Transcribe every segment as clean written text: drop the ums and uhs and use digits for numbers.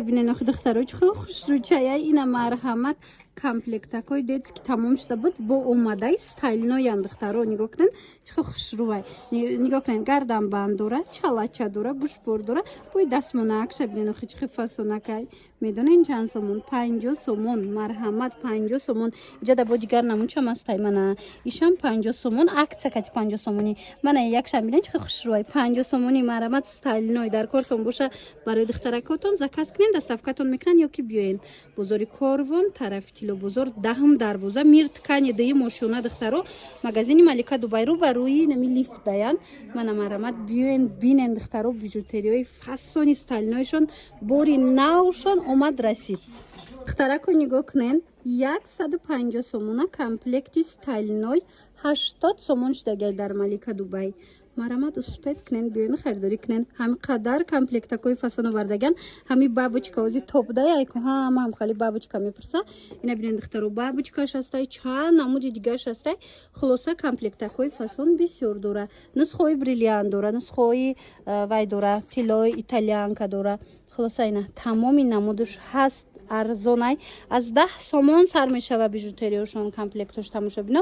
бинен охи духтаро чӣ хушрӯчая ина марҳамат комплектакҳои детски тамом шуда буд бо омадаи стайлноям духтаро нигоҳ кунед чӣ хушрӯвай нигоҳ кунед гарданбанд дора чалача дора гӯшбор дора бои дастмонакша бинен охи чӣ фасонакай медонен чанд сомон 50 сомон марҳамат 50 сомон иҷада бо дигар намунчам астай мана ишам 50 сомон акция кати 50 сомони мана якшам бинен чӣ хушрӯвай 50 сомони марҳамат стайлной дар кортон боша барои духтаракотон заказ кунен доставкатон мекунанд ё ки биёен бозори Корвон тарафи Тило бозор даҳм дарвоза мир ткани даи мошона духтаро магазини Малика Дубай рӯ ба рӯи нами лифт даян мана марҳамат биёен бинен духтаро бижутериёи фасони стайлнойшон бори навшон омад расид духтарако нигоҳ кунен 150 сомона комплекти стайлной 80 сомон шудагай дар Малика Дубай марҳамат успед кунен биёен харидорӣ кунен ҳами қадар комплектакҳои фасон овардаган ҳами бабочка ози топдаяйку ҳамаам хали бабочка мепурса ина бинен духтаро бабочкаш астай чанд намуди дигаш астай хулоса комплектакҳои фасон бисёр дора нусхои бриллиант дора нусхои вай дора тиллои итальянка дора хулоса ина тамоми намудаш ҳаст арзонай аз 10 сомон сар мешава бижутериёшон комплектош тамоша бино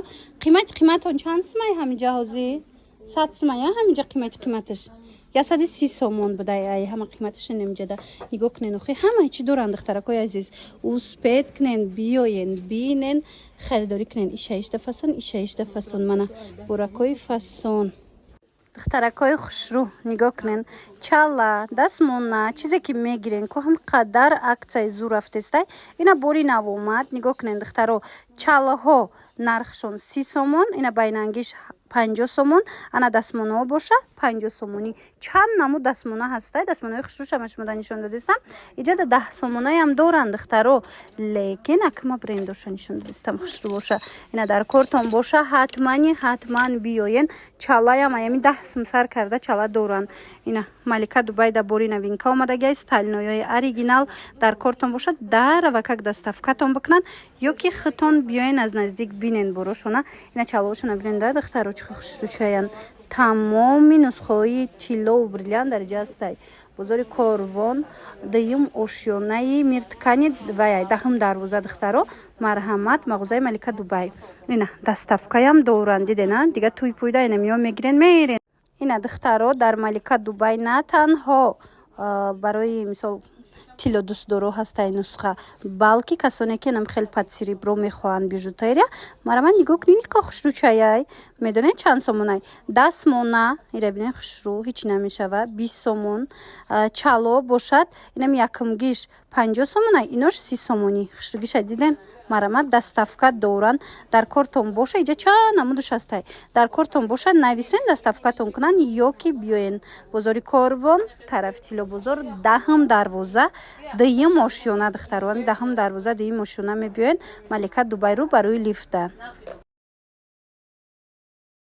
қиматон чанд сомай ҳами ҷаҳози 100 сомая ҳаминҷа қиматаш 130 сомон будай ай ҳама қиматаш немҷада нигоҳ кунен охи ҳама чӣ доранд духтаракои азиз успед кунен биёен бинен харидорӣ кунен ишаишта фасон мана буракои фасон духтаракои хушрӯ нигоҳ кунен чала дастмона чизе ки мегирен ку ҳам қадар аксияи зур рафтестай ина бори нав омад нигоҳ кунен духтаро чалаҳо нархшон 30 сомон ина байнангиш 50 сомон ана дастмонаҳо боша 50 сомонӣ чанд намуд дастмона ҳастай дастмонаҳои хушрӯшам шумода нишон додистам иҷада 10 сомонаям доранд духтаро лекин акама брендоша нишон додистам хушрӯ боша ина дар кортон боша ҳатман биёен чалаям аями 10 сум сар карда чала доранд ина Малика Дубай да бори новинка омадагай стайлноёи оригинал дар кортон бошад дарава как доставкатон бикунанд ё ки хитон биёен аз наздик бинен борошона ина чалаошона бинен да духтаро чӣ хушрӯчаян тамоми нусхаҳои тиллову бриллиант дар иҷа астай бозори Корвон даюм ошёнаи мирткани ваяй даҳм дарвоза духтаро марҳамат мағозаи Малика Дубай ина доставкаям доранд дидена дига туй пуйда инамиё мегирен мерен ина духтаро дар Малика Дубай на танҳо барои мисол тилло дӯстдоро ҳастай нусха балки касоне ки нам хел подсеребро мехоҳанд бижутерия марҳамат нигоҳ кунед ка хушрӯчаяй медонед чанд сомонай дастмона ира бинед хушрӯ ҳеҷ намешава 20 сомон чало бошад инам якмгиш 50 сомонай инош 30 сомонӣ хушрӯгиша диден марҳамат доставка доранд дар кортон боша иҷа чанд намудаш ҳастай дар кортон боша нависен доставкатон кунанд ё ки биёен бозори Корвон тарафи Тило бозор даҳм дарвоза даим ошёна духтаро даҳм дарвоза даим ошёна мебиёен Малика Дубай рӯ ба рӯи лифта